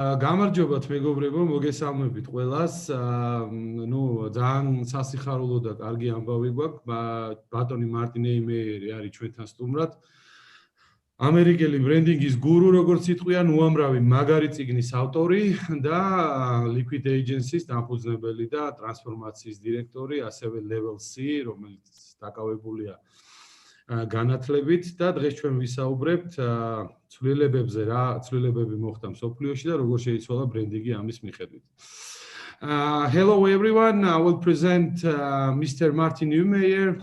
გამარჯობათ მეგობრებო, მოგესალმებით ყველას. ძალიან სასიხარულო და კარგი ამბავი გვაქვს. ბატონი მარტი ნეიმეიერი არის ჩვენთან სტუმრად. ამერიკელი ბრენდინგის გურუ, როგორც იტყვიან, უამრავი მაგარი წიგნის ავტორი და Liquid Agency-ს დამფუძნებელი და ტრანსფორმაციის დირექტორი, ასევე Level C, რომელიც დაკავებულია განათლებით და დღეს ჩვენ ვისაუბრებთ ცვლილებებზე, რა ცვლილებები მოხდა მსოფლიოში და როგორ შეიცვალა ბრენდინგი ამის მიხედვით. Hello everyone, I will present Mr. Marty Neumeier,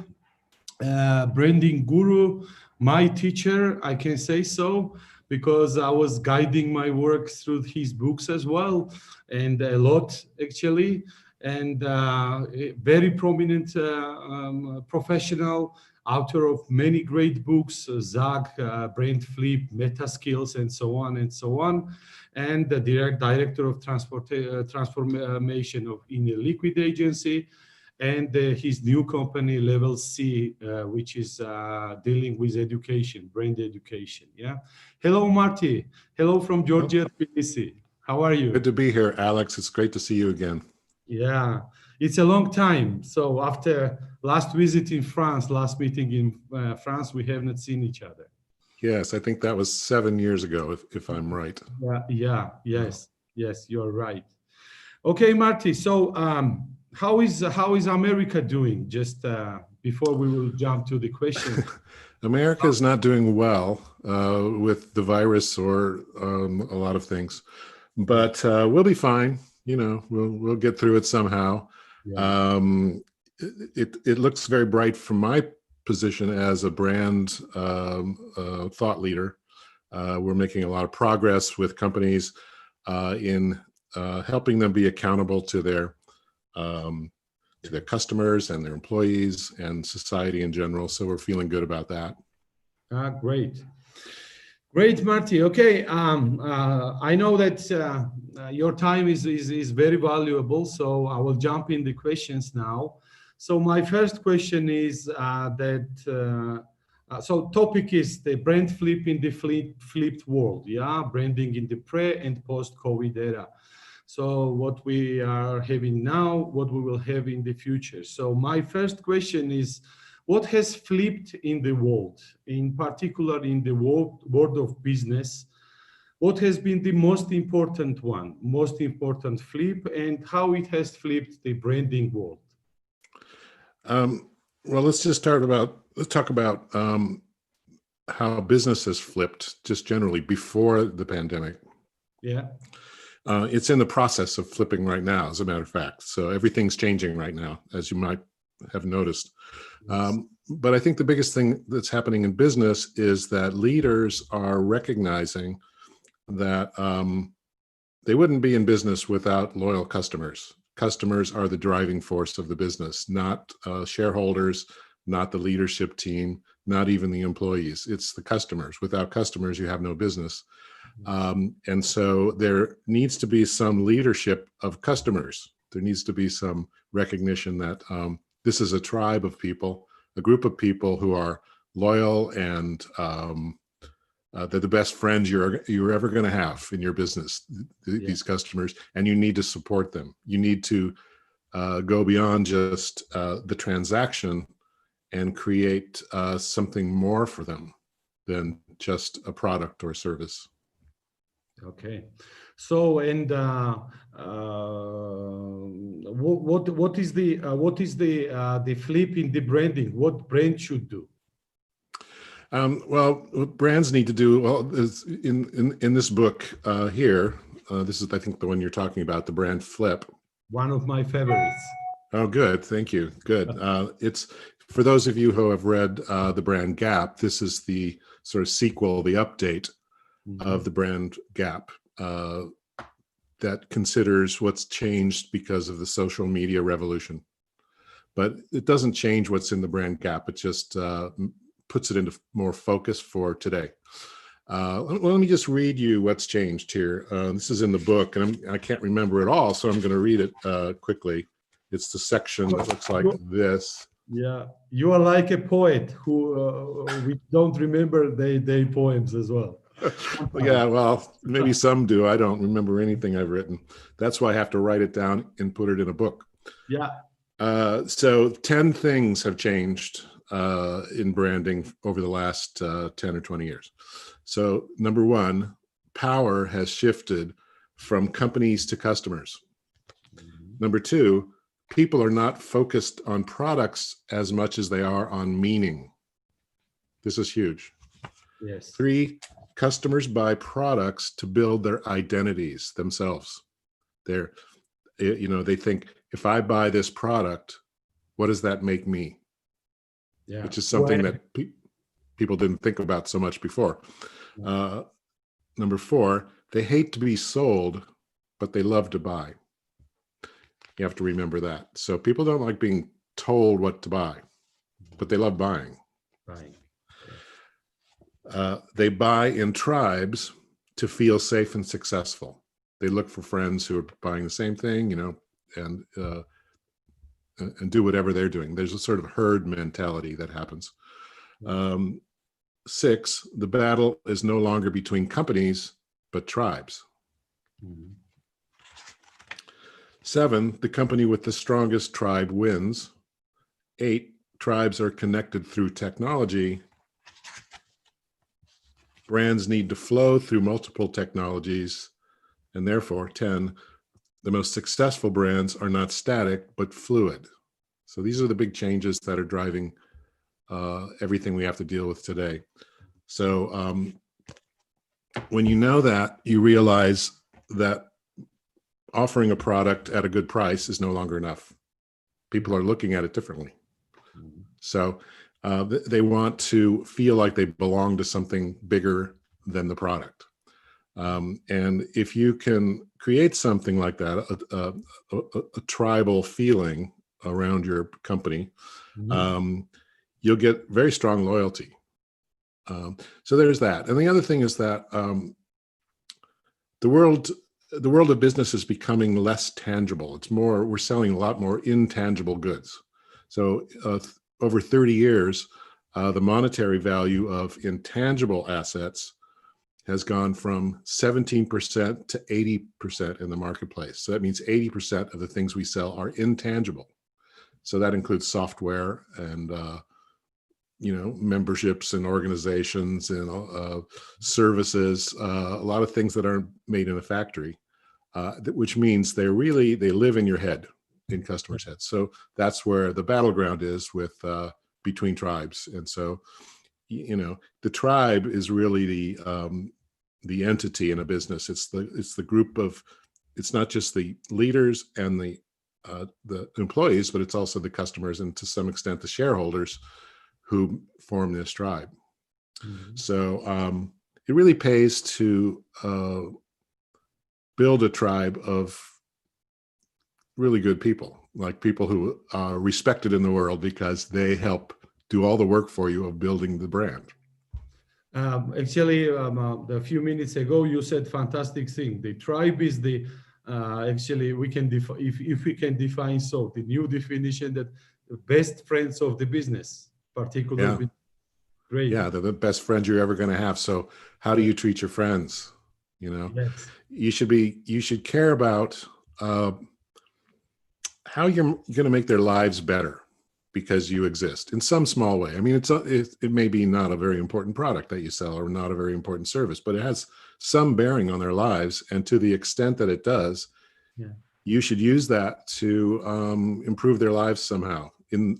branding guru, my teacher, I can say so, because I was guiding my work through his books as well, and a lot actually, and very prominent professional, author of many great books, Zag, Brand Flip, Meta Skills, and so on, and the director of transformation in a Liquid Agency, and his new company, Level C, which is dealing with education, brand education. Yeah. Hello, Marty. Hello from Georgia, Tbilisi. How are you? Good to be here, Alex. It's great to see you again. Yeah, it's a long time. So after last visit in France, last meeting in France, we have not seen each other. Yes, I think that was 7 years ago, if I'm right. Yes, you're right. Okay, Marty. So how is America doing? Just before we will jump to the question. America is not doing well with the virus or a lot of things, but we'll be fine. You know, we'll get through it somehow. Yeah. It looks very bright from my position as a brand thought leader. We're making a lot of progress with companies in helping them be accountable to their customers and their employees and society in general. So we're feeling good about that. Great, Marty. Okay, I know that your time is very valuable, so I will jump in the questions now. So my first question is so topic is the brand flip in the flipped world, yeah, branding in the pre and post-COVID era. So what we are having now, what we will have in the future. So my first question is, what has flipped in the world, in particular in the world of business? What has been the most important flip, and how it has flipped the branding world? Well, let's talk about how business has flipped just generally before the pandemic. Yeah. It's in the process of flipping right now, as a matter of fact. So everything's changing right now, as you might have noticed. Yes. But I think the biggest thing that's happening in business is that leaders are recognizing that they wouldn't be in business without loyal customers. Customers are the driving force of the business, not shareholders, not the leadership team, not even the employees. It's the customers. Without customers, you have no business. And so there needs to be some leadership of customers. There needs to be some recognition that this is a tribe of people, a group of people who are loyal, and they're the best friends you're ever going to have in your business, these customers, and you need to support them. You need to go beyond just the transaction and create something more for them than just a product or service. Okay, so and what is the flip in the branding? What brand should do? Well, what brands need to do, well, is in this book here, this is, I think, the one you're talking about, the brand flip. One of my favorites. Oh, good. Thank you. Good. It's for those of you who have read the brand gap, this is the sort of sequel, the update of the brand gap that considers what's changed because of the social media revolution. But it doesn't change what's in the brand gap. It just puts it into more focus for today. Well, let me just read you what's changed here. This is in the book, and I can't remember it all, so I'm going to read it quickly. It's the section that looks like this. Yeah, you are like a poet who we don't remember their poems as well. Yeah, well, maybe some do. I don't remember anything I've written. That's why I have to write it down and put it in a book. Yeah. So 10 things have changed in branding over the last 10 or 20 years. So number one, power has shifted from companies to customers. Number two, people are not focused on products as much as they are on meaning. This is huge. Yes. Three, customers buy products to build their identities themselves. They think, if I buy this product, what does that make me? Yeah. Which is something that people didn't think about so much before. Number four, they hate to be sold, but they love to buy. You have to remember that. So people don't like being told what to buy, but they love buying. Right. They buy in tribes to feel safe and successful. They look for friends who are buying the same thing, and do whatever they're doing. There's a sort of herd mentality that happens. 6, the battle is no longer between companies, but tribes. 7, the company with the strongest tribe wins. 8, tribes are connected through technology. Brands need to flow through multiple technologies, and therefore 10, the most successful brands are not static, but fluid. So these are the big changes that are driving everything we have to deal with today. So when you know that, you realize that offering a product at a good price is no longer enough. People are looking at it differently. So they want to feel like they belong to something bigger than the product. And if you can create something like that, a tribal feeling around your company, you'll get very strong loyalty. So there's that. And the other thing is that the world of business is becoming less tangible. We're selling a lot more intangible goods. So over 30 years, the monetary value of intangible assets has gone from 17% to 80% in the marketplace. So that means 80% of the things we sell are intangible. So that includes software and memberships and organizations and services, a lot of things that aren't made in a factory, which means they live in your head, in customers' heads. So that's where the battleground is with between tribes. And so, the tribe is really the entity in a business. It's the group of, it's not just the leaders and the employees, but it's also the customers and to some extent the shareholders who form this tribe. So it really pays to build a tribe of really good people, like people who are respected in the world because they help do all the work for you of building the brand. Actually, a few minutes ago, you said fantastic thing. The tribe is the actually we can if we can define so the new definition that the best friends of the business, particularly. Yeah. Great. Yeah, they're the best friends you're ever going to have. So how do you treat your friends? Yes. You should care about how you're going to make their lives better because you exist in some small way. I mean, it may be not a very important product that you sell or not a very important service, but it has some bearing on their lives. And to the extent that it does, you should use that to improve their lives somehow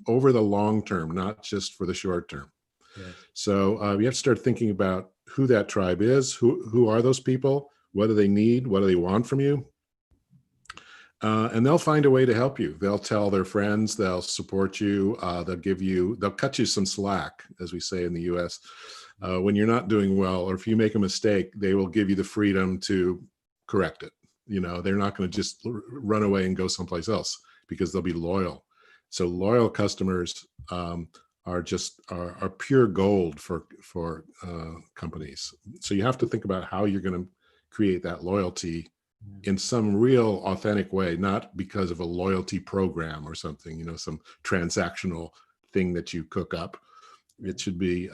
over the long term, not just for the short term. Yes. So you have to start thinking about who that tribe is, who are those people, what do they need, what do they want from you? And they'll find a way to help you. They'll tell their friends, they'll support you, they'll cut you some slack, as we say in the US. When you're not doing well, or if you make a mistake, they will give you the freedom to correct it. They're not going to just run away and go someplace else because they'll be loyal. So loyal customers are pure gold for companies. So you have to think about how you're going to create that loyalty in some real authentic way, not because of a loyalty program or something, some transactional thing that you cook up. It should be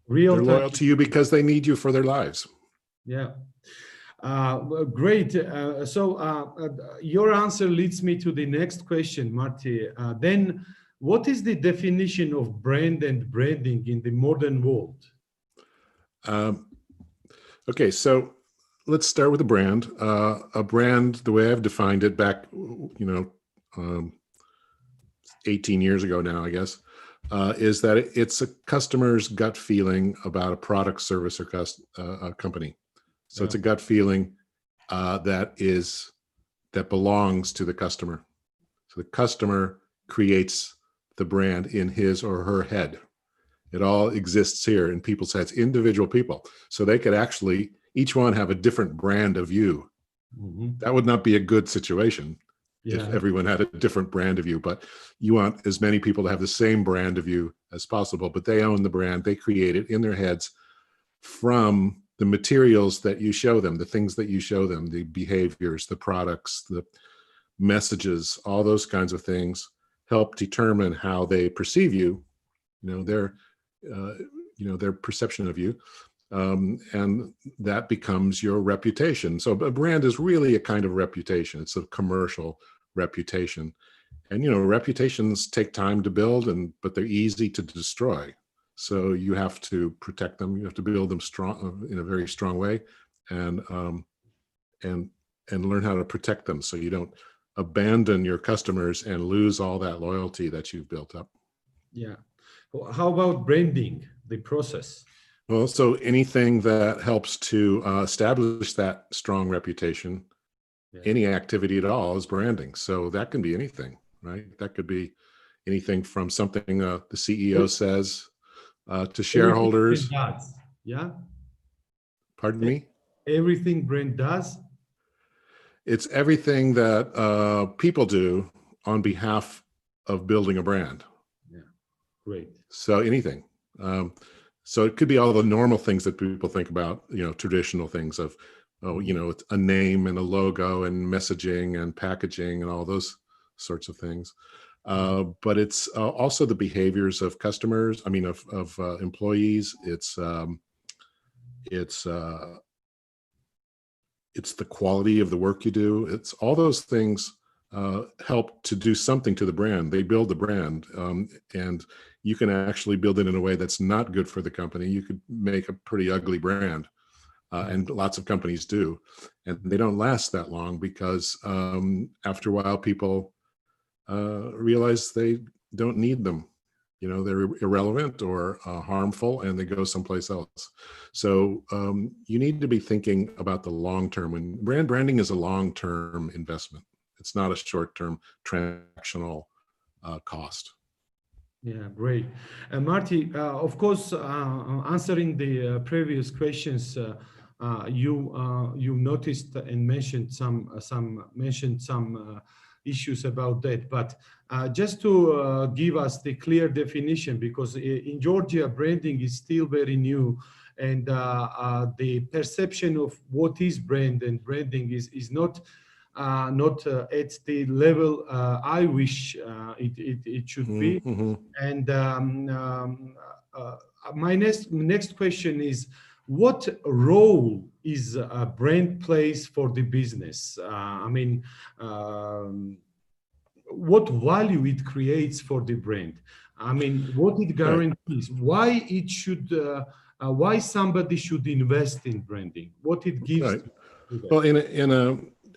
Real They're time. loyal to you because they need you for their lives. Yeah. Great. Your answer leads me to the next question, Marty. Then, what is the definition of brand and branding in the modern world? Okay, so let's start with a brand. A brand, the way I've defined it back, 18 years ago now, I guess, is that it's a customer's gut feeling about a product, service, or a company. So it's a gut feeling that belongs to the customer. So the customer creates the brand in his or her head. It all exists here in people's heads, individual people. So they could actually, each one have a different brand of you. Mm-hmm. That would not be a good situation if everyone had a different brand of you, but you want as many people to have the same brand of you as possible, but they own the brand, they create it in their heads from the materials that you show them, the things that you show them, the behaviors, the products, the messages, all those kinds of things help determine how they perceive you, their perception of you. And that becomes your reputation. So a brand is really a kind of reputation. It's a commercial reputation. And, reputations take time to build, but they're easy to destroy. So you have to protect them. You have to build them strong in a very strong way, and learn how to protect them so you don't abandon your customers and lose all that loyalty that you've built up. Yeah. How about branding, the process? Well, so anything that helps to establish that strong reputation, any activity at all is branding. So that can be anything, right? That could be anything from something the CEO says to shareholders. Everything brand does. Yeah. Pardon me? Everything brand does. It's everything that people do on behalf of building a brand. Yeah. Great. So anything. So it could be all the normal things that people think about, traditional things of, it's a name and a logo and messaging and packaging and all those sorts of things. But it's also the behaviors of customers. I mean, of employees. It's the quality of the work you do. It's all those things help to do something to the brand. They build the brand, and you can actually build it in a way that's not good for the company. You could make a pretty ugly brand, and lots of companies do, and they don't last that long because after a while, people realize they don't need them. They're irrelevant or harmful, and they go someplace else. So you need to be thinking about the long term. And branding is a long-term investment. It's not a short-term transactional cost. Yeah, great. Marty, of course, answering the previous questions, you noticed and mentioned some issues about that. But just to give us the clear definition, because in Georgia, branding is still very new, and the perception of what is brand and branding is not at the level I wish it should be. Mm-hmm. And my next question is, what role is a brand plays for the business? What value it creates for the brand? What it guarantees? Why it should? Why somebody should invest in branding? What it gives? Right. Well, in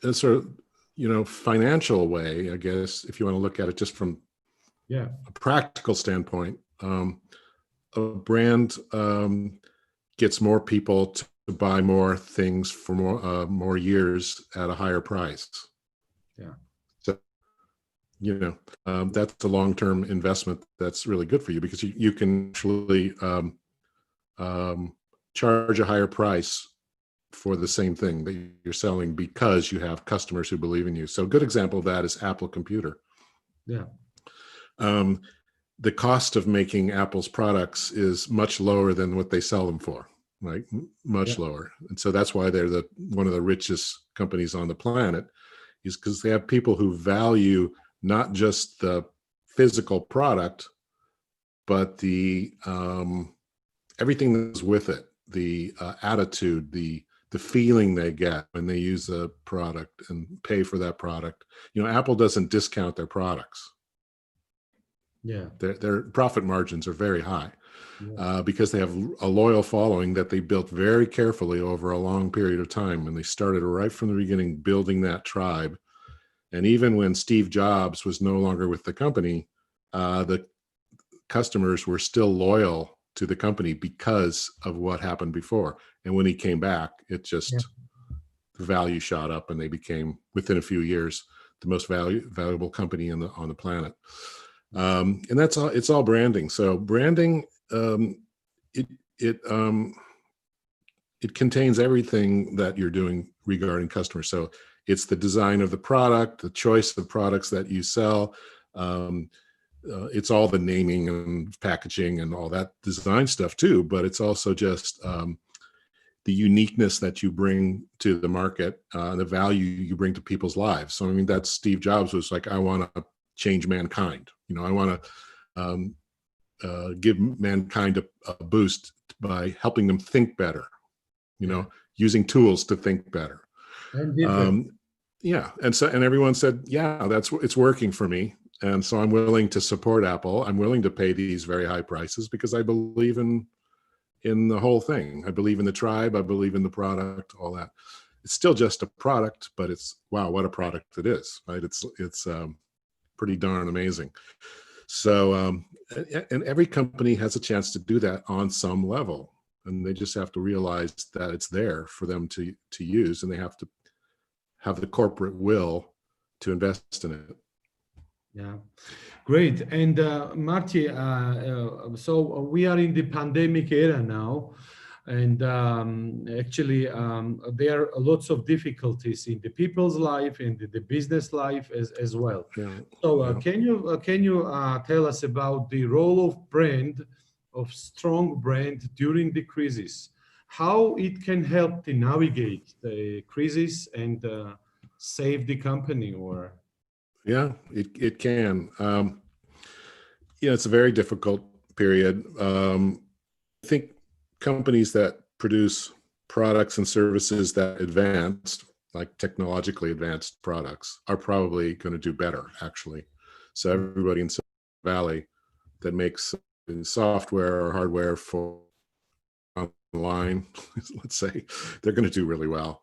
a sort of financial way, I guess, if you want to look at it just from a practical standpoint, a brand gets more people to buy more things for more years at a higher price. Yeah. So, that's a long-term investment that's really good for you, because you can actually charge a higher price for the same thing that you're selling because you have customers who believe in you. So a good example of that is Apple Computer. Yeah. The cost of making Apple's products is much lower than what they sell them for, right? Much lower. And so that's why they're one of the richest companies on the planet, is because they have people who value not just the physical product, but the everything that's with it, the attitude, the feeling they get when they use a product and pay for that product. You know, Apple doesn't discount their products. Yeah. Their profit margins are very high Yeah. because they have a loyal following that they built very carefully over a long period of time. And they started right from the beginning building that tribe. And even when Steve Jobs was no longer with the company, the customers were still loyal to the company because of what happened before. And when he came back, it just, Yeah. the value shot up, and they became, within a few years, the most valuable company on the planet. And that's all. It's all branding. So branding, it contains everything that you're doing regarding customers. So it's the design of the product, the choice of products that you sell. It's all the naming and packaging and all that design stuff too. But it's also just the uniqueness that you bring to the market, the value you bring to people's lives. So I mean, that's Steve Jobs was like, I want to change mankind. You know, I want to give mankind a boost by helping them think better. You know, using tools to think better. And different. Yeah, and everyone said, yeah, it's working for me, and so I'm willing to support Apple. I'm willing to pay these very high prices because I believe in the whole thing. I believe in the tribe. I believe in the product. All that. It's still just a product, but it's, wow, what a product it is, right? It's pretty darn amazing. So, and every company has a chance to do that on some level, and they just have to realize that it's there for them to use, and they have to have the corporate will to invest in it. Yeah, great. And Marty, so we are in the pandemic era now, and actually there are lots of difficulties in the people's life and the business life as well. Yeah. So Yeah. can you tell us about the role of strong brand during the crisis? How it can help to navigate the crisis and save the company, or? Yeah, it can. Yeah, it's a very difficult period. I think companies that produce products and services that advanced, like technologically advanced products, are probably going to do better, actually. So everybody in Silicon Valley that makes software or hardware for online, let's say, they're going to do really well.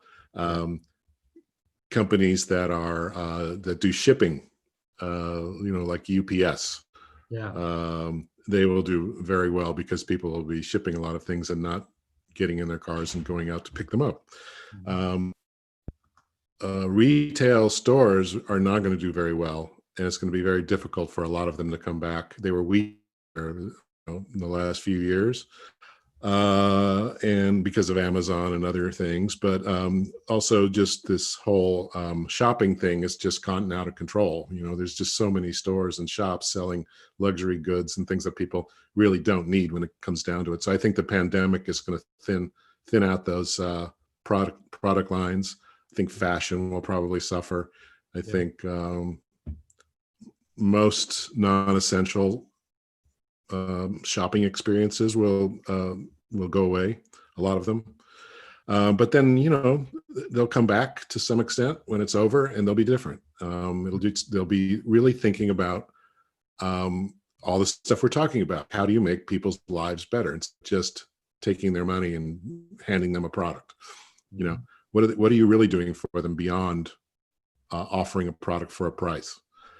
Companies that are that do shipping, you know, like UPS, they will do very well because people will be shipping a lot of things and not getting in their cars and going out to pick them up. Retail stores are not going to do very well, and it's going to be very difficult for a lot of them to come back. They were weak, you know, in the last few years, and because of Amazon and other things, but also just this whole shopping thing is just gotten out of control. You know, there's just so many stores and shops selling luxury goods and things that people really don't need when it comes down to it. So I think the pandemic is going to thin out those product lines. I think fashion will probably suffer. I think most non-essential shopping experiences will go away, a lot of them. But then, you know, they'll come back to some extent when it's over, and they'll be different. They'll be really thinking about all the stuff we're talking about. How do you make people's lives better? It's just taking their money and handing them a product. You know, what are you really doing for them beyond offering a product for a price?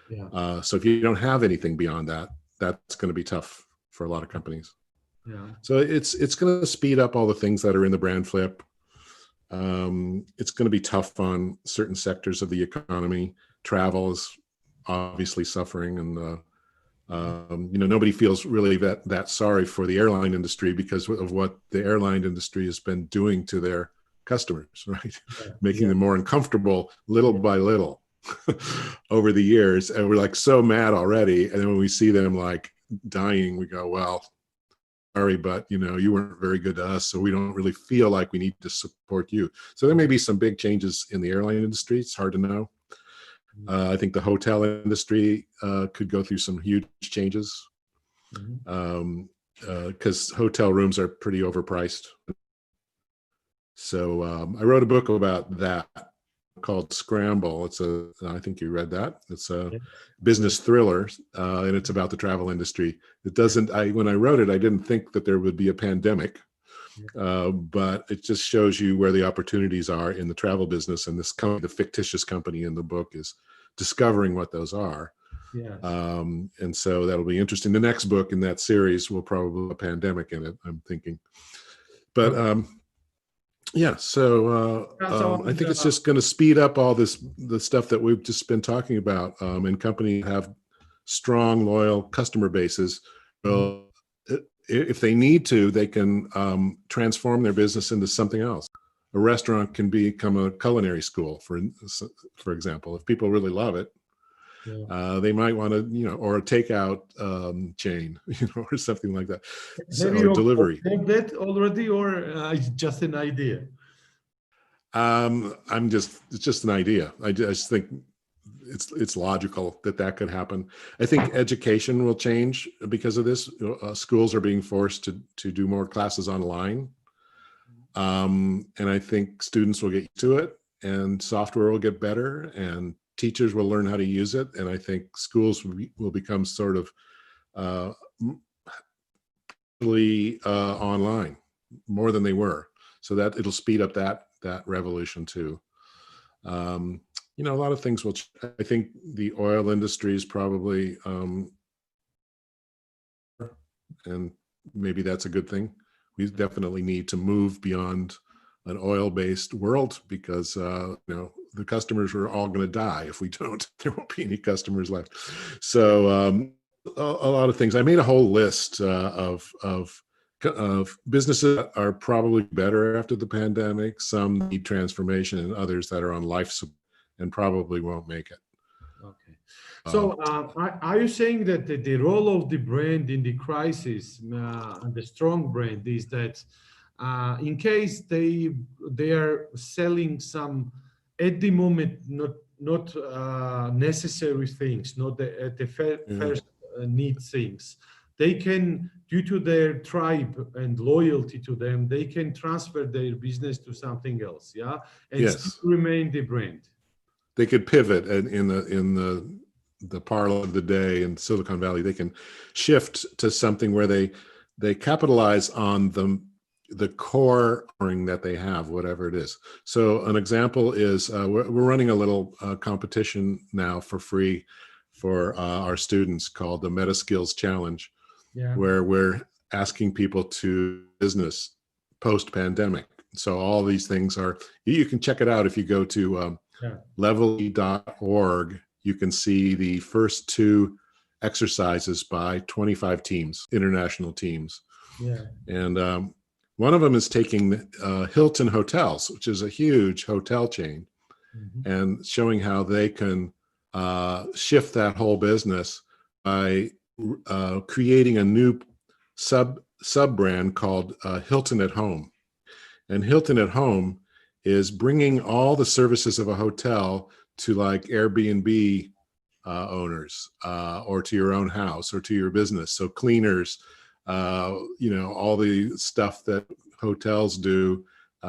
So if you don't have anything beyond that, that's going to be tough for a lot of companies. So it's going to speed up all the things that are in the brand flip. It's going to be tough on certain sectors of the economy. Travel is obviously suffering, and you know, nobody feels really that sorry for the airline industry because of what the airline industry has been doing to their customers, right? Making them more uncomfortable little by little over the years, and we're like so mad already. And then when we see them like dying, we go, well, sorry, but you know, you weren't very good to us, so we don't really feel like we need to support you. So there may be some big changes in the airline industry. It's hard to know. I think the hotel industry could go through some huge changes. because hotel rooms are pretty overpriced. So I wrote a book about that called Scramble. I think you read that. It's a business thriller, and it's about the travel industry. When I wrote it, I didn't think that there would be a pandemic, but it just shows you where the opportunities are in the travel business. And the fictitious company in the book is discovering what those are. Yes. And so that'll be interesting. The next book in that series will probably have a pandemic in it, I'm thinking. But yeah, so I think it's just going to speed up all the stuff that we've just been talking about. And companies have strong, loyal customer bases. Well, if they need to, they can transform their business into something else. A restaurant can become a culinary school, for example. If people really love it, they might want to, or a takeout chain, or something like that. Or delivery. Have that already, or it's just an idea? It's just an idea. I just think it's logical that could happen. I think education will change because of this. Schools are being forced to do more classes online. And I think students will get used to it, and software will get better, and teachers will learn how to use it. And I think schools will become sort of online more than they were. So that it'll speed up that revolution too. A lot of things will. I think the oil industry is probably, and maybe that's a good thing. We definitely need to move beyond an oil-based world because the customers are all going to die if we don't. There won't be any customers left. So a lot of things. I made a whole list of businesses that are probably better after the pandemic. Some need transformation, and others that are on life support and probably won't make it. Okay. So are you saying that the role of the brand in the crisis, and the strong brand, is that in case they are selling some, at the moment, not necessary things, not the first need things, they can, due to their tribe and loyalty to them, they can transfer their business to something else, and still remain the brand. They could pivot in the parlor of the day in Silicon Valley. They can shift to something where they capitalize on the core offering that they have, whatever it is. So an example is we're running a little competition now for free for our students called the Meta Skills Challenge, where we're asking people to business post-pandemic. So all these things you can check it out if you go to level.org. You can see the first 2 exercises by 25 teams, international teams. And one of them is taking Hilton Hotels, which is a huge hotel chain, and showing how they can shift that whole business by creating a new sub-brand called Hilton at Home. And Hilton at Home is bringing all the services of a hotel to like Airbnb owners, or to your own house or to your business. So cleaners, all the stuff that hotels do,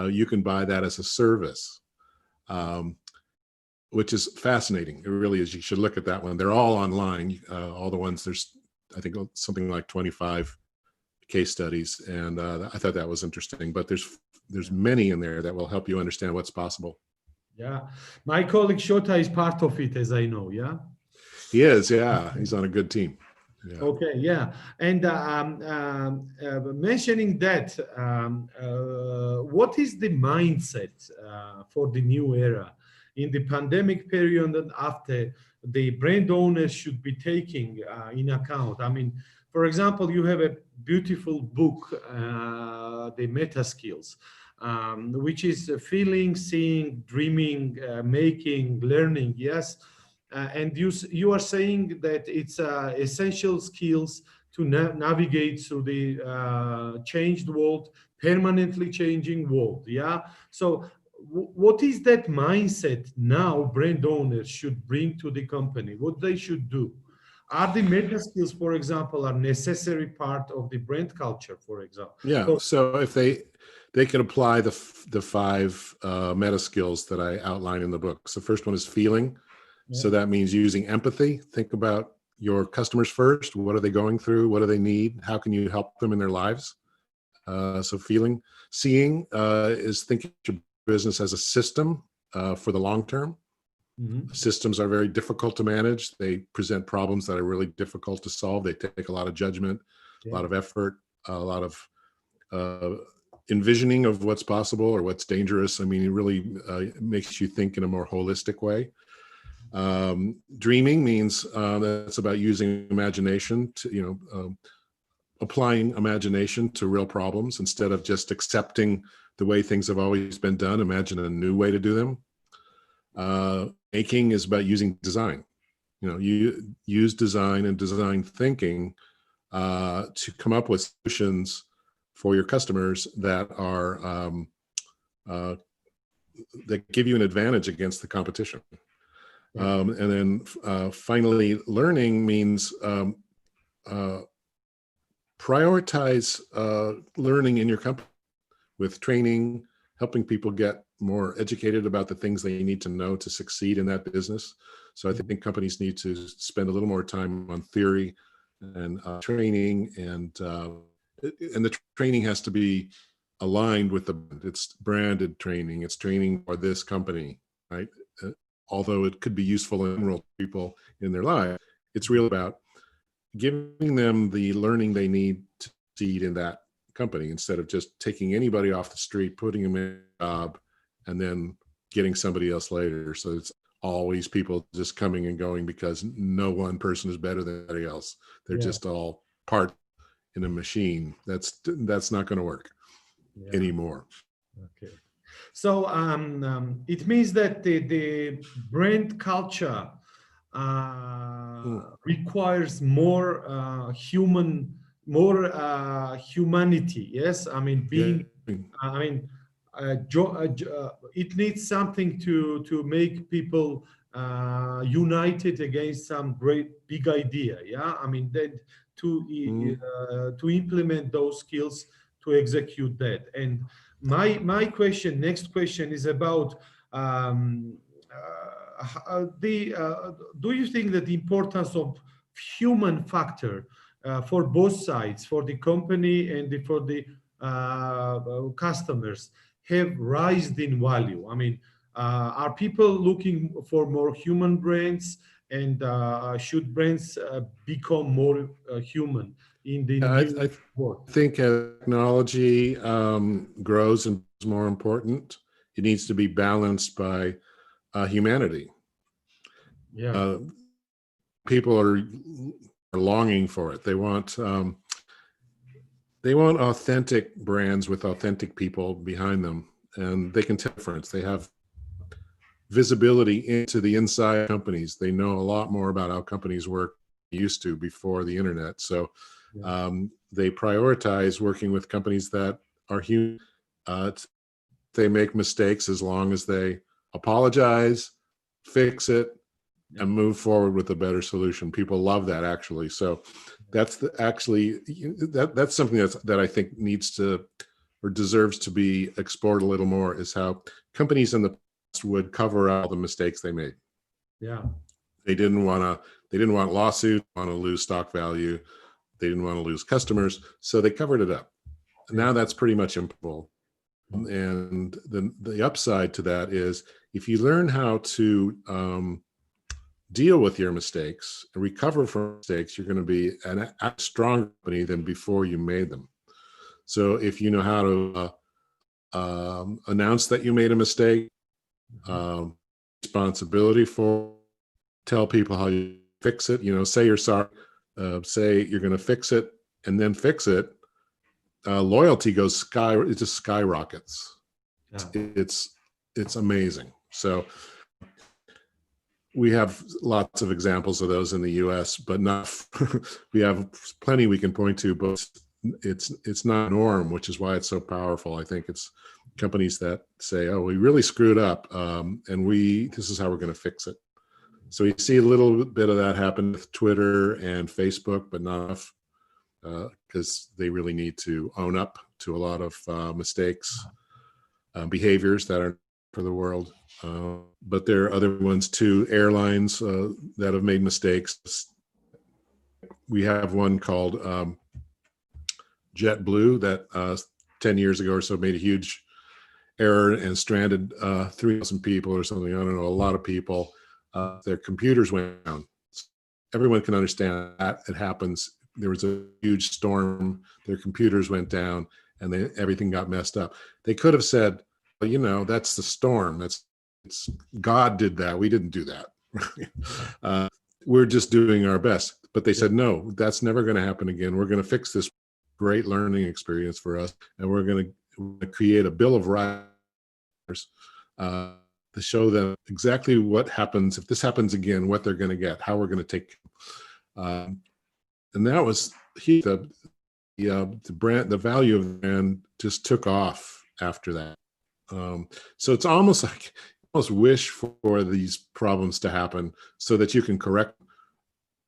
you can buy that as a service, which is fascinating. It really is. You should look at that one. They're all online. All the ones, there's, I think, something like 25 case studies. And I thought that was interesting, but there's many in there that will help you understand what's possible. My colleague Shota is part of it, as I know. He is. He's on a good team. Okay. And mentioning that, what is the mindset for the new era in the pandemic period and after, the brand owners should be taking in account? I mean, for example, you have a beautiful book, the Meta Skills, which is feeling, seeing, dreaming, making, learning. And you are saying that it's essential skills to navigate through the changed world, permanently changing world. So what is that mindset now brand owners should bring to the company? What they should do? Are the meta skills, for example, are necessary part of the brand culture, for example? Yeah. So if they can apply the five meta skills that I outline in the book. So the first one is feeling. So that means using empathy. Think about your customers first. What are they going through? What do they need? How can you help them in their lives? So feeling. Seeing is thinking of your business as a system for the long term. Systems are very difficult to manage. They present problems that are really difficult to solve. They take a lot of judgment, a lot of effort, a lot of envisioning of what's possible or what's dangerous. I mean, it really makes you think in a more holistic way. Dreaming means that's about using imagination to, applying imagination to real problems instead of just accepting the way things have always been done. Imagine a new way to do them. Making is about using design. You use design and design thinking to come up with solutions for your customers that are that give you an advantage against the competition. And then finally, learning means prioritize learning in your company with training, helping people get more educated about the things they need to know to succeed in that business. So I think companies need to spend a little more time on theory and training, and the training has to be aligned with it's branded training. It's training for this company, right? Although it could be useful in general to people in their life, it's really about giving them the learning they need to succeed in that company instead of just taking anybody off the street, putting them in a job, and then getting somebody else later. So it's always people just coming and going because no one person is better than anybody else. They're just all part in a machine. That's not going to work anymore. Okay. So it means that the brand culture requires more humanity. Yes, I mean it needs something to make people united against some great big idea. Yeah, I mean that to implement those skills to execute that. And my next question is about do you think that the importance of human factor for both sides, for the company and for the customers, have risen in value? I mean, are people looking for more human brands, and should brands become more human in the new world? I think as technology grows and is more important, it needs to be balanced by humanity. Yeah. People are longing for it. They want authentic brands with authentic people behind them, and they can tell the difference. They have visibility into the inside companies. They know a lot more about how companies work than they used to before the internet. So they prioritize working with companies that are human. They make mistakes as long as they apologize, fix it, and move forward with a better solution. People love that, actually. So that's that's something that I think needs to or deserves to be explored a little more, is how companies in the past would cover all the mistakes they made. Yeah. They didn't want lawsuits, want to lose stock value. They didn't want to lose customers, so they covered it up. Now that's pretty much impossible. And the upside to that is if you learn how to deal with your mistakes and recover from mistakes, you're going to be a stronger company than before you made them. So if you know how to announce that you made a mistake, responsibility for, tell people how you fix it, say you're sorry, say you're going to fix it, and then fix it, loyalty it just skyrockets. Yeah. It's amazing. So we have lots of examples of those in the US, but not we have plenty we can point to, but it's not norm, which is why it's so powerful. I think it's companies that say, oh, we really screwed up, and this is how we're going to fix it. So you see a little bit of that happen with Twitter and Facebook, but not enough, because they really need to own up to a lot of mistakes, behaviors that are for the world. But there are other ones too, airlines that have made mistakes. We have one called JetBlue that 10 years ago or so made a huge error and stranded 3,000 people or something. I don't know, a lot of people. Their computers went down. Everyone can understand that it happens. There was a huge storm. Their computers went down, and everything got messed up. They could have said, "Well, you know, that's the storm. It's God did that. We didn't do that. We're just doing our best." But they said, "No, that's never going to happen again. We're going to fix this great learning experience for us, and we're going to create a bill of rights to show them exactly what happens if this happens again, what they're going to get, how we're going to take." And that was the brand, the value of the brand just took off after that. So it's almost like almost wish for these problems to happen so that you can correct,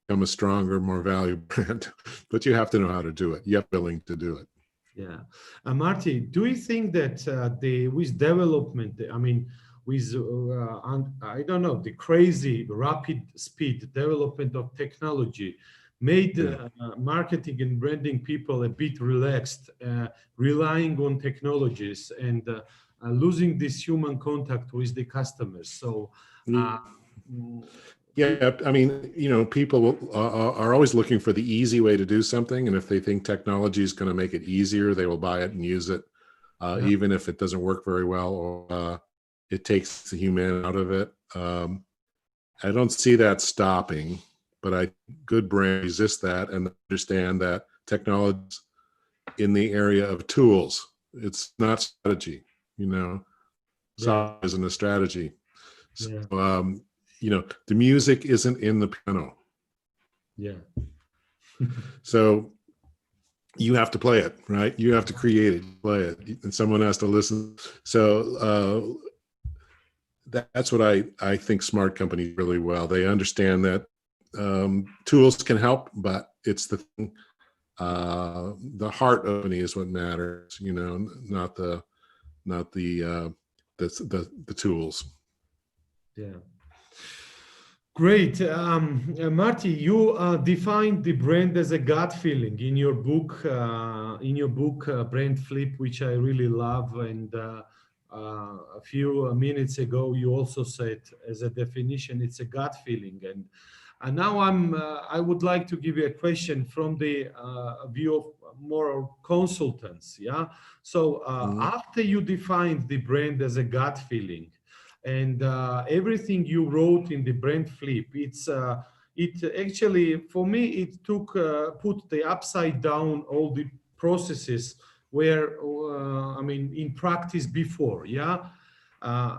become a stronger, more valuable brand. But you have to know how to do it. You have to be willing to do it. Yeah. Marty, do you think that with development, I mean, with, I don't know, the crazy rapid speed development of technology made marketing and branding people a bit relaxed, relying on technologies and losing this human contact with the customers? So, yeah, I mean, you know, people are always looking for the easy way to do something. And if they think technology is going to make it easier, they will buy it and use it, even if it doesn't work very well or it takes the human out of it. I don't see that stopping, but good brands resist that and understand that technology is in the area of tools. It's not strategy, you know, size isn't a strategy. So, you know, the music isn't in the piano. Yeah. So you have to play it, right? You have to create it, play it, and someone has to listen. So that's what I think smart companies really well. They understand that tools can help, but it's the heart of it is what matters, you know, not the tools. Yeah. Great. Marty, you defined the brand as a gut feeling in your book, Brand Flip, which I really love. And a few minutes ago, you also said as a definition, it's a gut feeling. And now I would like to give you a question from the view of more consultants. Yeah. So after you defined the brand as a gut feeling, and everything you wrote in the Brand Flip, it actually, for me, it took put the upside down all the processes where I mean in practice before. Yeah.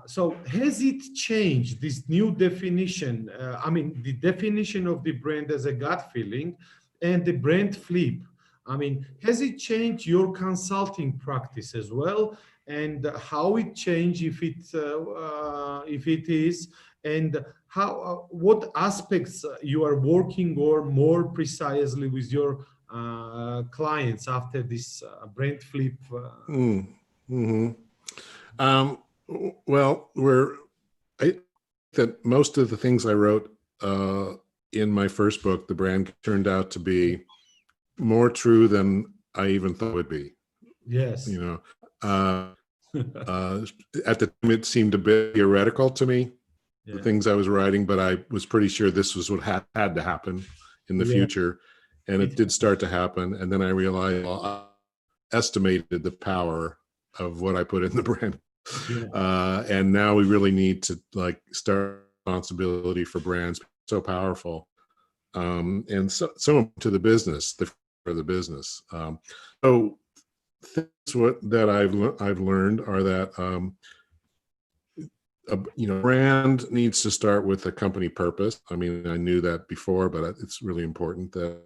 So has it changed this new definition? I mean, the definition of the brand as a gut feeling and the Brand Flip. I mean, has it changed your consulting practice as well? And how it changed, if it is, and how what aspects you are working or more precisely with your clients after this Brand Flip? Well, I think that most of the things I wrote in my first book, The Brand, turned out to be more true than I even thought it would be. Yes. You know, at the time it seemed a bit theoretical to me, the things I was writing, but I was pretty sure this was what had to happen in the future. And it did start to happen. And then I realized, well, I estimated the power of what I put in the brand. And now we really need to like start responsibility for brands, so powerful. And so to the business, for the business. So things that I've learned are that you know, brand needs to start with a company purpose. I mean, I knew that before, but it's really important that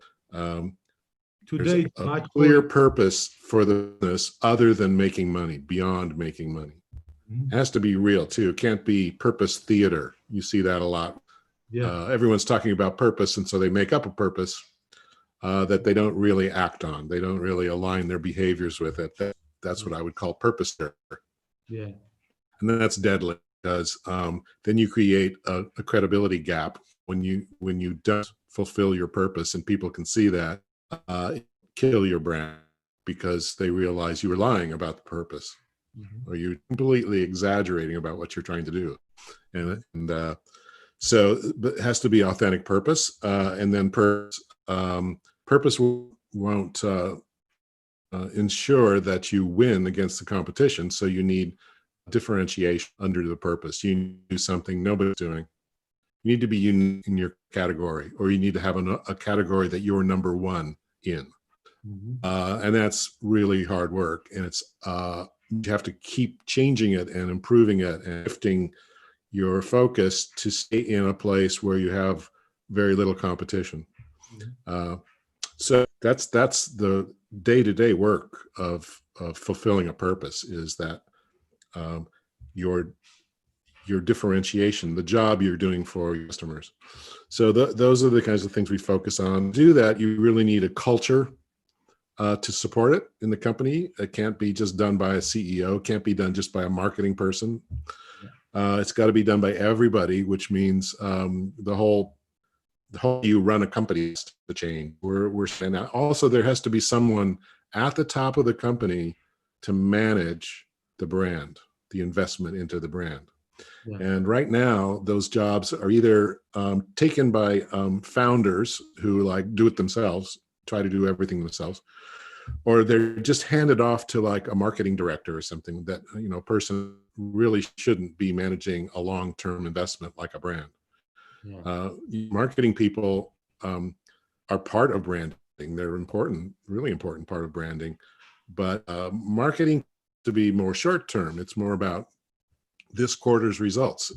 today there's a clear purpose for the business other than making money, beyond making money. It has to be real too. It can't be purpose theater. You see that a lot Yeah. Everyone's talking about purpose, and so they make up a purpose that they don't really act on. They don't really align their behaviors with it. That's what I would call purpose error. Yeah. And that's deadly because then you create a credibility gap when you don't fulfill your purpose, and people can see that, kill your brand because they realize you were lying about the purpose, or you're completely exaggerating about what you're trying to do. And so it has to be authentic purpose, and then purpose won't ensure that you win against the competition. So you need differentiation under the purpose. You need to do something nobody's doing. You need to be unique in your category, or you need to have a category that you're number one in. And that's really hard work. And it's you have to keep changing it and improving it and shifting your focus to stay in a place where you have very little competition. So that's the day-to-day work of fulfilling a purpose, is that your differentiation, the job you're doing for your customers. So those are the kinds of things we focus on. To do that, you really need a culture to support it in the company. It can't be just done by a CEO. It can't be done just by a marketing person. It's got to be done by everybody, which means the whole you run a company has to change. We're saying that. Also, there has to be someone at the top of the company to manage the brand, the investment into the brand. Yeah. And right now, those jobs are either taken by founders who like do it themselves, try to do everything themselves, or they're just handed off to like a marketing director or something that, a person really shouldn't be managing a long-term investment like a brand. Yeah. Marketing people are part of branding. They're important, really important part of branding, but marketing to be more short-term. It's more about this quarter's results.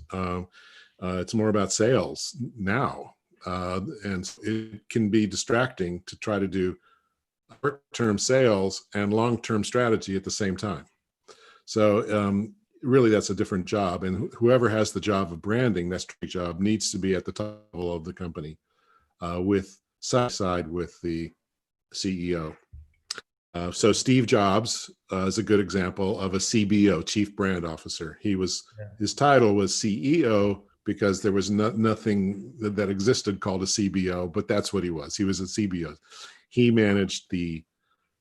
It's more about sales now. And it can be distracting to try to do short-term sales and long-term strategy at the same time. So really that's a different job. And whoever has the job of branding, that job needs to be at the top level of the company with side with the CEO. So Steve Jobs is a good example of a CBO, Chief Brand Officer. His title was CEO because there was nothing that existed called a CBO, but that's what he was. He was a CBO. He managed the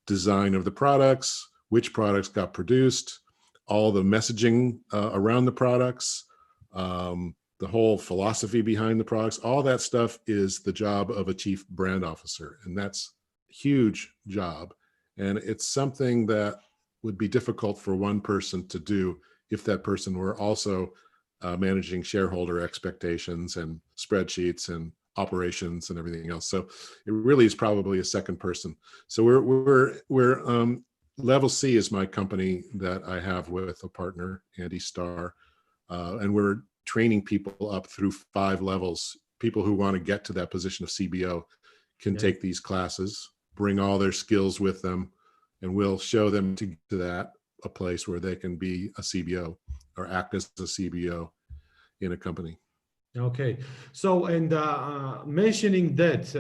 design of the products, which products got produced, all the messaging around the products, the whole philosophy behind the products. All that stuff is the job of a Chief Brand Officer, and that's a huge job. And it's something that would be difficult for one person to do if that person were also managing shareholder expectations and spreadsheets and operations and everything else. So it really is probably a second person. So we're Level C is my company that I have with a partner, Andy Starr, and we're training people up through 5 levels. People who want to get to that position of CBO can take these classes, bring all their skills with them, and we'll show them to get to that, a place where they can be a CBO or act as a CBO in a company. Okay. So, and mentioning that,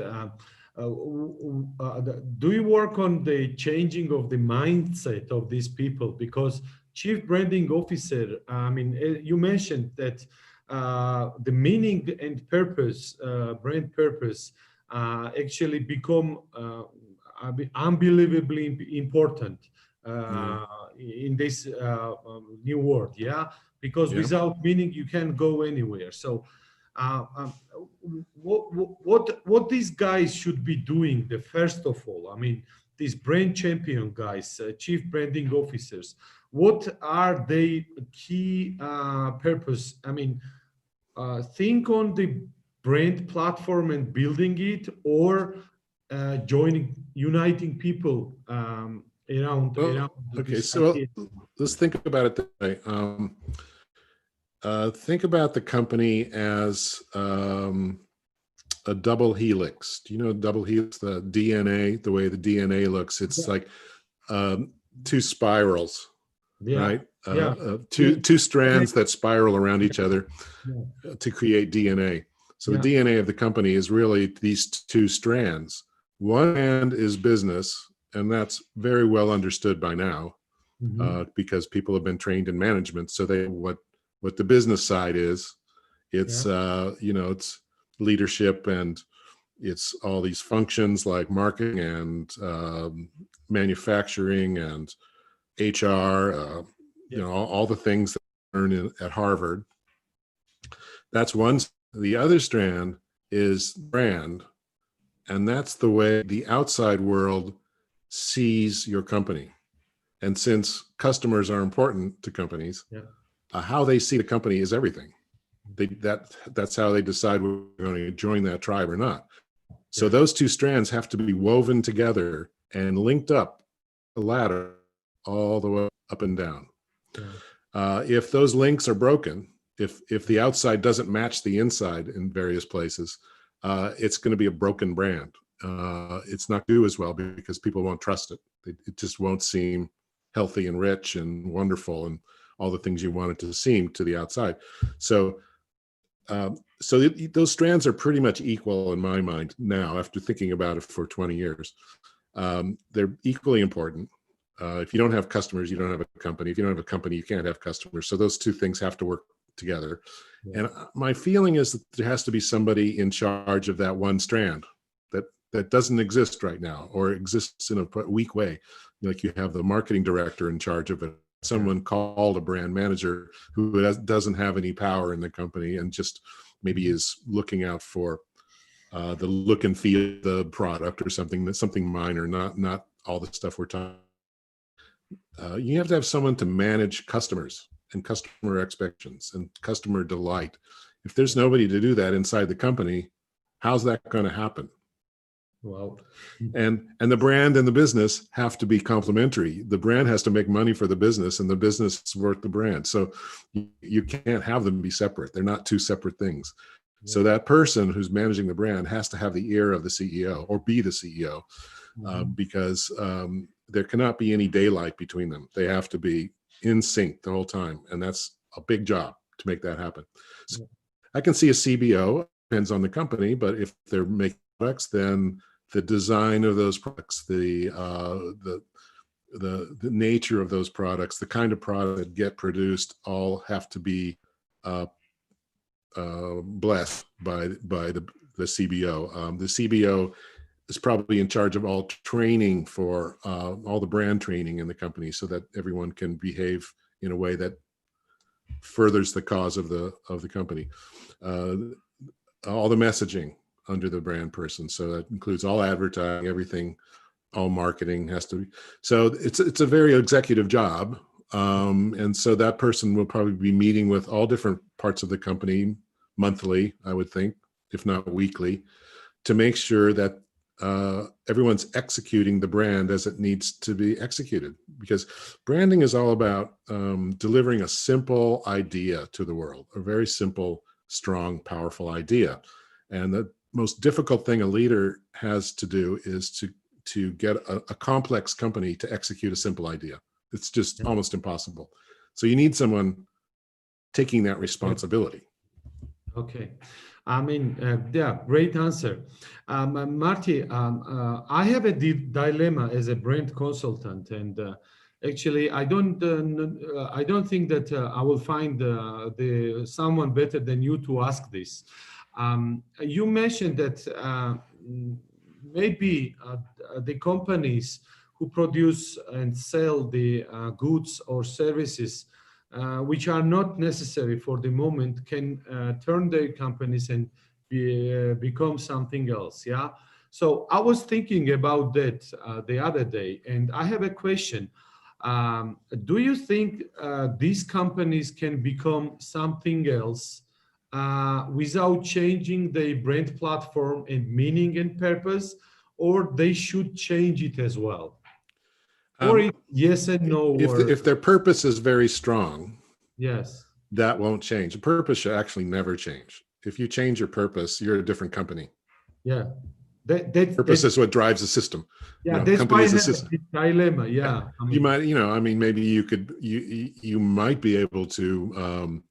do you work on the changing of the mindset of these people? Because Chief Branding Officer, I mean, you mentioned that the meaning and purpose, brand purpose, actually become unbelievably important in this new world, yeah? Because without meaning, you can't go anywhere. So what these guys should be doing, the first of all, I mean, these brand champion guys, chief branding officers, what are their key purpose? I mean, think on the brand platform and building it, or uniting people around okay, so let's think about it this way. Think about the company as a double helix. Do you know double helix, the DNA, the way the DNA looks? It's like 2 spirals, right? Two strands that spiral around each other to create DNA. So the DNA of the company is really these two strands. One hand is business, and that's very well understood by now, because people have been trained in management. So they what the business side is. It's it's leadership, and it's all these functions like marketing and manufacturing and HR. All the things that I learned at Harvard. That's one. The other strand is brand, and that's the way the outside world sees your company. And since customers are important to companies, how they see the company is everything. That's how they decide we're going to join that tribe or not. So those two strands have to be woven together and linked up the ladder all the way up and down. If those links are broken, if the outside doesn't match the inside in various places, it's going to be a broken brand. It's not do as well because people won't trust it. It just won't seem healthy and rich and wonderful and all the things you want it to seem to the outside. So those strands are pretty much equal in my mind now, after thinking about it for 20 years. They're equally important. If you don't have customers, you don't have a company. If you don't have a company, you can't have customers. So those two things have to work together. And my feeling is that there has to be somebody in charge of that one strand that doesn't exist right now, or exists in a weak way. Like you have the marketing director in charge of it, someone called a brand manager who doesn't have any power in the company and just maybe is looking out for the look and feel of the product or something minor, not all the stuff we're talking. You have to have someone to manage customers and customer expectations and customer delight. If there's nobody to do that inside the company, how's that going to happen? Wow. And the brand and the business have to be complementary. The brand has to make money for the business, and the business is worth the brand. So you can't have them be separate. They're not two separate things. So that person who's managing the brand has to have the ear of the CEO or be the CEO, because there cannot be any daylight between them. They have to be in sync the whole time. And that's a big job to make that happen. So I can see a CBO, depends on the company, but if they're making products, then the design of those products, the nature of those products, the kind of product that get produced, all have to be blessed by the CBO. The CBO is probably in charge of all training for all the brand training in the company, so that everyone can behave in a way that furthers the cause of the company. All the messaging under the brand person, so that includes all advertising, everything, all marketing has to be. So it's a very executive job, and so that person will probably be meeting with all different parts of the company monthly, I would think, if not weekly, to make sure that everyone's executing the brand as it needs to be executed. Because branding is all about delivering a simple idea to the world, a very simple, strong, powerful idea. And the most difficult thing a leader has to do is to get a complex company to execute a simple idea. It's just almost impossible. So you need someone taking that responsibility. Okay. I mean, great answer. Marty, I have a dilemma as a brand consultant, and actually, I don't think that I will find someone better than you to ask this. You mentioned that maybe the companies who produce and sell the goods or services which are not necessary for the moment can turn their companies and become something else. Yeah. So I was thinking about that the other day, and I have a question. Do you think these companies can become something else without changing their brand platform and meaning and purpose, or they should change it as well? Or yes and no? If their purpose is very strong, yes, that won't change. The purpose should actually never change. If you change your purpose, you're a different company. Yeah. Purpose is what drives the system. Yeah, that's why I have this dilemma. Yeah. I mean, you might, maybe you might be able to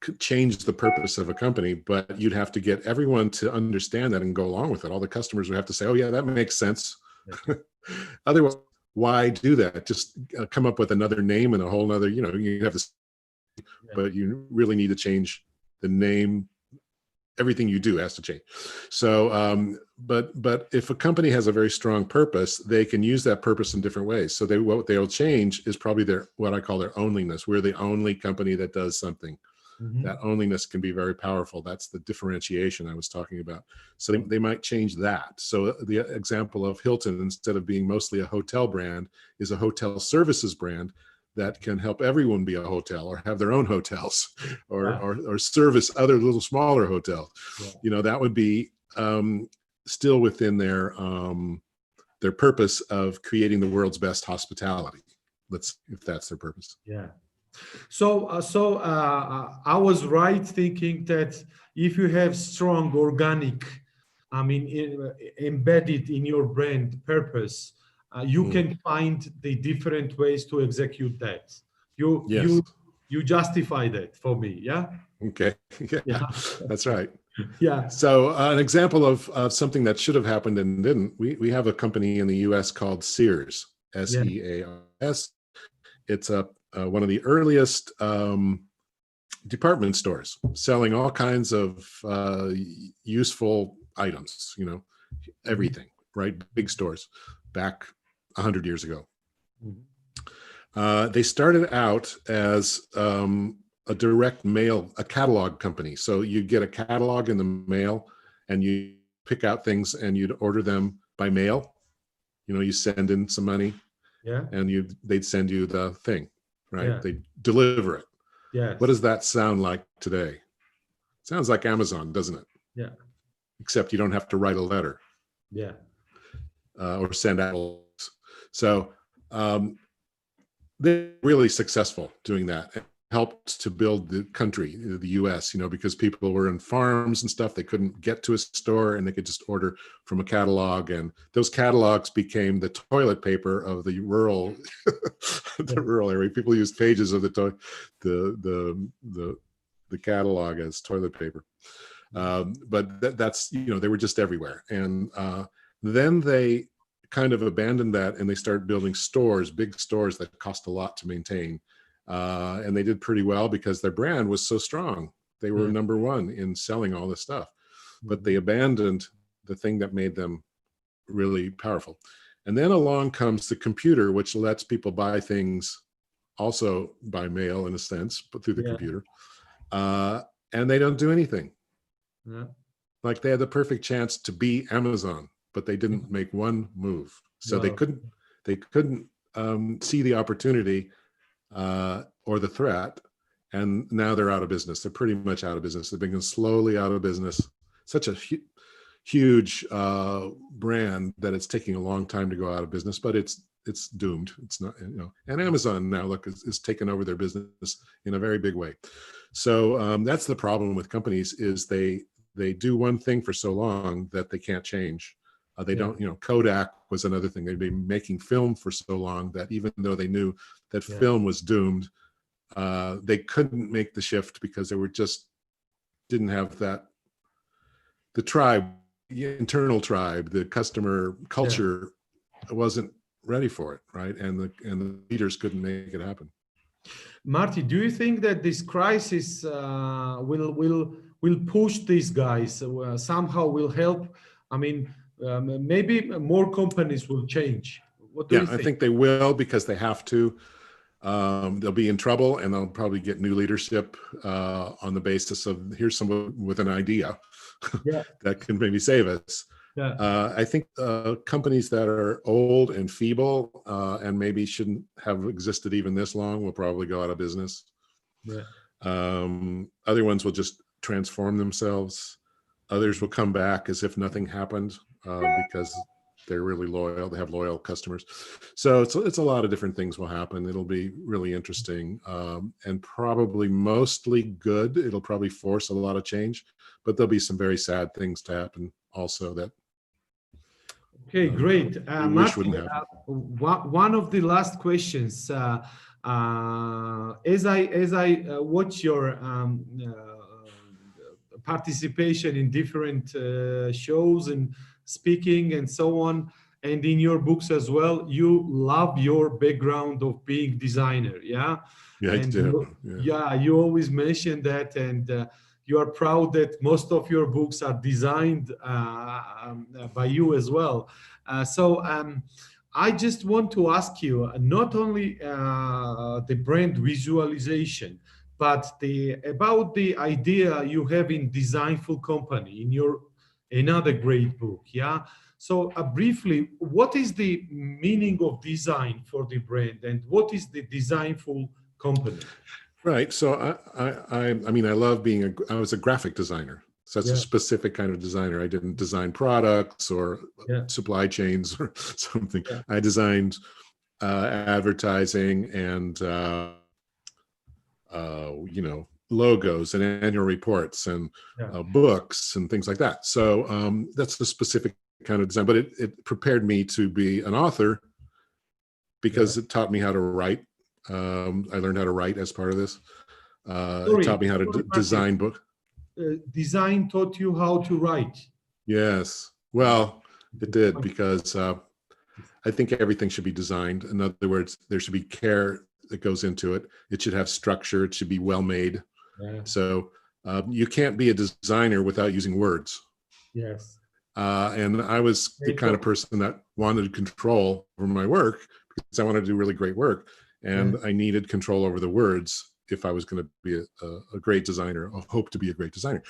could change the purpose of a company, but you'd have to get everyone to understand that and go along with it. All the customers would have to say, oh yeah, that makes sense. Otherwise, why do that? Just come up with another name and a whole nother, you have this, but you really need to change the name. Everything you do has to change. So, but if a company has a very strong purpose, they can use that purpose in different ways. So what they'll change is probably what I call their onlyness. We're the only company that does something. That onlyness can be very powerful. That's the differentiation I was talking about. So they might change that. So the example of Hilton, instead of being mostly a hotel brand, is a hotel services brand that can help everyone be a hotel or have their own hotels or service other little smaller hotels. That would be still within their purpose of creating the world's best hospitality. If that's their purpose. Yeah. So I was right thinking that if you have strong organic, embedded in your brand purpose, you can find the different ways to execute that. You justify that for me, yeah? Okay, yeah. That's right. Yeah. So an example of something that should have happened and didn't, we have a company in the US called Sears, SEARS. It's one of the earliest department stores selling all kinds of useful items, everything, right? Big stores back 100 years ago. They started out as a direct mail, a catalog company. So you get a catalog in the mail and you pick out things and you'd order them by mail. You send in some money and they'd send you the thing, right? Yeah. They deliver it. Yes. What does that sound like today? Sounds like Amazon, doesn't it? Yeah. Except you don't have to write a letter. Yeah. Or send out. So they're really successful doing that. It helped to build the country, the US, because people were in farms and stuff. They couldn't get to a store and they could just order from a catalog. And those catalogs became the toilet paper of the rural, rural area. People used pages of the catalog as toilet paper. But that's, they were just everywhere. And then they kind of abandoned that and they started building stores, big stores that cost a lot to maintain. And they did pretty well because their brand was so strong. They were number one in selling all this stuff, but they abandoned the thing that made them really powerful. And then along comes the computer, which lets people buy things also by mail in a sense, but through the computer. And they don't do anything. Like they had the perfect chance to be Amazon, but they didn't make one move. So they couldn't see the opportunity or the threat, and now they're out of business. They're pretty much out of business. They've been slowly out of business. Such a huge brand that it's taking a long time to go out of business, but it's doomed. It's not, and Amazon now is taking over their business in a very big way. So that's the problem with companies is they do one thing for so long that they can't change. They don't, Kodak was another thing. They'd been making film for so long that even though they knew that film was doomed, they couldn't make the shift because they didn't have the tribe, the internal tribe, the customer culture wasn't ready for it, right? And the leaders couldn't make it happen. Marty, do you think that this crisis will push these guys, somehow will help? Maybe more companies will change. What do you think? I think they will because they have to. They'll be in trouble and they'll probably get new leadership on the basis of here's someone with an idea that can maybe save us. I think companies that are old and feeble and maybe shouldn't have existed even this long will probably go out of business. Other ones will just transform themselves. Others will come back as if nothing happened because they're really loyal. They have loyal customers. So it's a lot of different things will happen. It'll be really interesting and probably mostly good. It'll probably force a lot of change, but there'll be some very sad things to happen also that. Okay, great. Marty, one of the last questions. As I watch your participation in different shows and speaking and so on, and in your books as well, you love your background of being designer, yeah. Yeah, I And do. yeah, you always mention that, and you are proud that most of your books are designed by you as well. So I just want to ask you not only the brand visualization, but the about the idea you have in Designful Company in your another great book. Yeah. So briefly, what is the meaning of design for the brand, and what is the Designful Company? Right. So I mean, I love being I was a graphic designer. So that's a Yeah. specific kind of designer. I didn't design products or Yeah. supply chains or something. Yeah. I designed advertising and logos and annual reports and Yeah. books and things like that. So that's the specific kind of design. But it prepared me to be an author because it taught me how to write. I learned how to write as part of this. It taught me how to design book. Design taught you how to write. Yes. Well, it did, because I think everything should be designed. In other words, there should be care that goes into it. It should have structure. It should be well made. Yeah. So you can't be a designer without using words. Yes. And I was the kind of person that wanted control over my work because I wanted to do really great work. And I needed control over the words if I was going to be a great designer, or hope to be a great designer.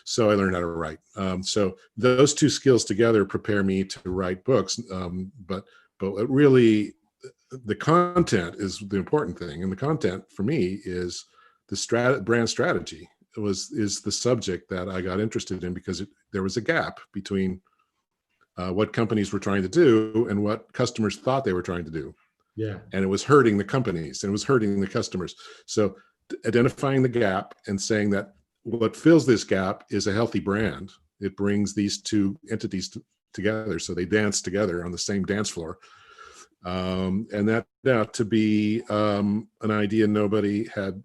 So I learned how to write. So those two skills together prepare me to write books. But really, the content is the important thing. And the content for me is the brand strategy. Is the subject that I got interested in because there was a gap between what companies were trying to do and what customers thought they were trying to do. Yeah. And it was hurting the companies and it was hurting the customers. So identifying the gap and saying that what fills this gap is a healthy brand. It brings these two entities together, so they dance together on the same dance floor. And that out to be an idea nobody had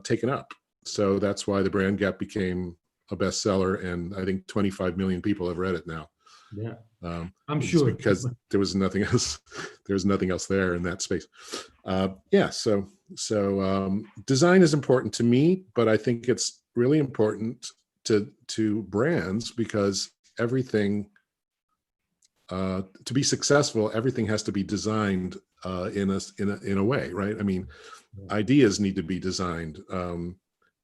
taken up. So that's why the Brand Gap became a bestseller, and I think 25 million people have read it now. Yeah, I'm sure, because there was nothing else. There was nothing else there in that space. So design is important to me, but I think it's really important to brands, because everything to be successful, everything has to be designed in a way, right? I mean, ideas need to be designed.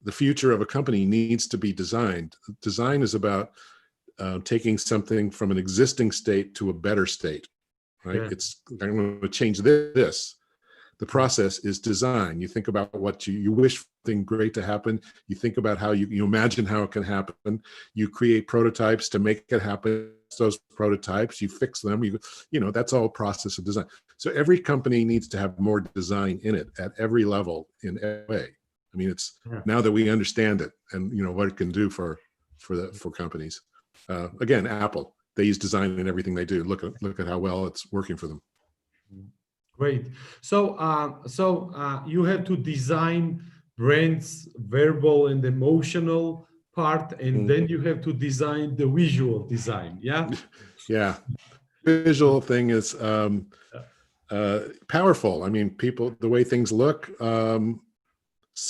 The future of a company needs to be designed. Design is about taking something from an existing state to a better state, right? Yeah. I'm going to change this. The process is design. You think about what you wish something great to happen. You think about how you imagine how it can happen. You create prototypes to make it happen. Those prototypes, you fix them. That's all process of design. So every company needs to have more design in it at every level, in every way. I mean, it's now that we understand it and what it can do for companies. Again, Apple, they use design in everything they do. Look at how well it's working for them. Great. So you have to design brands, verbal and emotional part, and then you have to design the visual design. Yeah. Yeah. Visual thing is powerful. I mean, people, the way things look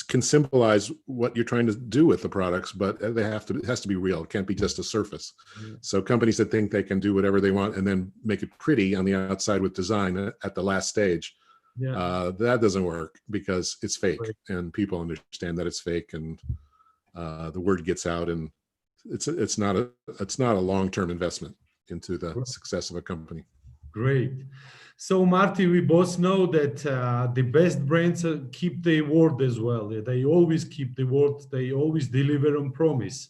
can symbolize what you're trying to do with the products, but it has to be real. It can't be just a surface. So companies that think they can do whatever they want and then make it pretty on the outside with design at the last stage, that doesn't work, because it's fake, and people understand that it's fake, and the word gets out, and it's not a long-term investment into the success of a company. Great. So, Marty, we both know that the best brands keep their word as well. They always keep the word. They always deliver on promise.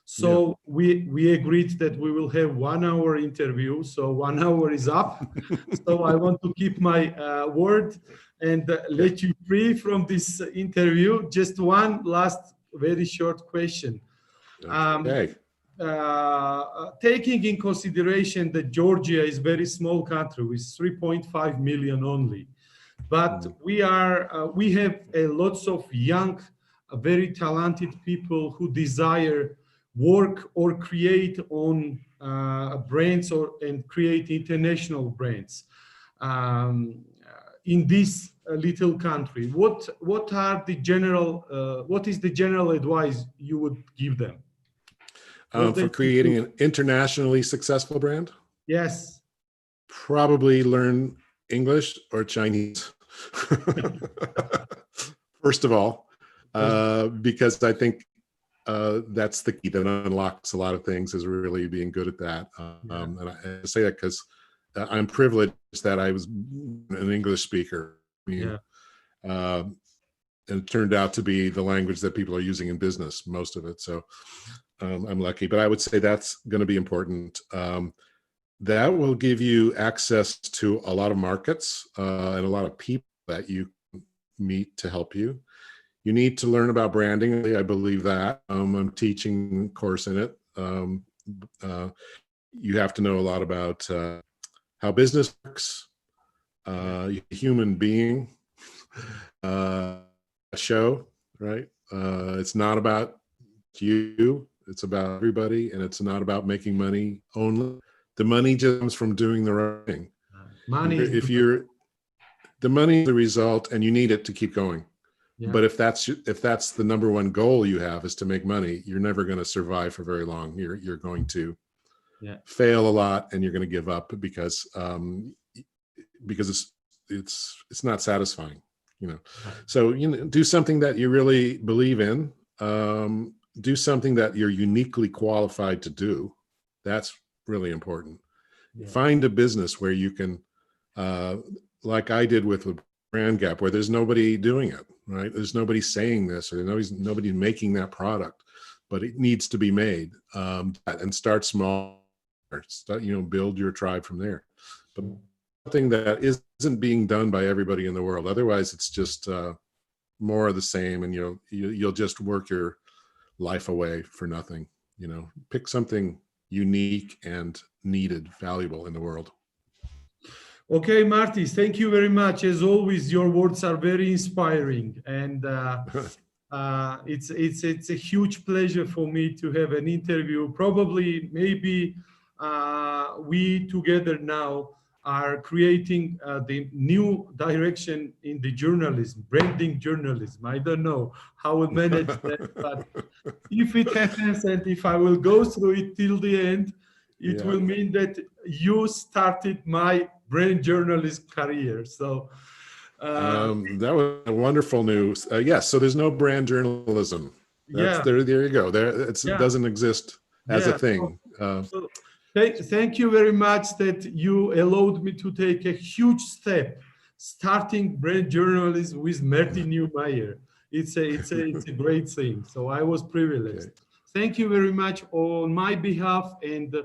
So we agreed that we will have 1 hour interview. So 1 hour is up. So I want to keep my word and let you free from this interview. Just one last very short question. Okay. Taking in consideration that Georgia is a very small country with 3.5 million only, but we have lots of young, very talented people who desire work or create on brands and create international brands in this little country. What is the general advice you would give them? For creating an internationally successful brand? Yes. Probably learn English or Chinese. First of all, because I think that's the key that unlocks a lot of things, is really being good at that. And I say that because I'm privileged that I was an English speaker. And it turned out to be the language that people are using in business, most of it. So I'm lucky, but I would say that's going to be important. That will give you access to a lot of markets and a lot of people that you meet to help you. You need to learn about branding. I believe that. I'm teaching a course in it. You have to know a lot about how business works, human being, a show, right? It's not about you. It's about everybody, and it's not about making money only. The money just comes from doing the right thing. The money is the result, and you need it to keep going. Yeah. But if that's the number one goal you have, is to make money, you're never going to survive for very long. You're going to fail a lot, and you're going to give up because it's not satisfying, you know. So do something that you really believe in. Do something that you're uniquely qualified to do. That's really important. Find a business where you can, like I did with Brand Gap, where there's nobody doing it, right? There's nobody saying this, or nobody making that product, but it needs to be made. And start small. Build your tribe from there. But something that isn't being done by everybody in the world. Otherwise, it's just more of the same, and you'll just work your life away for nothing. Pick something unique and needed, valuable in the world. Okay, Marty, thank you very much. As always, your words are very inspiring, and it's a huge pleasure for me to have an interview. Probably, maybe we together now are creating the new direction in the journalism, branding journalism. I don't know how we'll manage that, but if it happens and if I will go through it till the end, it will mean that you started my brand journalist career. So that was wonderful news. Yes, so there's no brand journalism. There you go. It doesn't exist as a thing. So thank you very much that you allowed me to take a huge step, starting brand journalism with Marty Neumeier. It's a great thing. So I was privileged. Okay. Thank you very much on my behalf and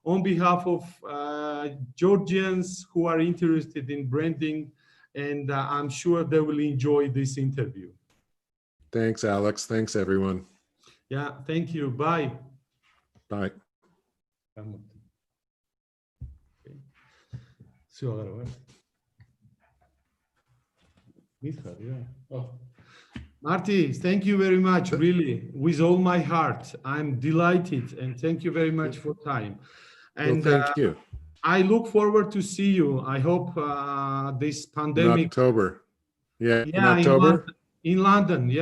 on behalf of Georgians who are interested in branding, and I'm sure they will enjoy this interview. Thanks, Alex. Thanks, everyone. Yeah, thank you. Bye. Bye. Marty, thank you very much, really, with all my heart. I'm delighted, and thank you very much for time. And thank you. I look forward to see you. I hope this pandemic. In October. Yeah, in October. In London, yeah.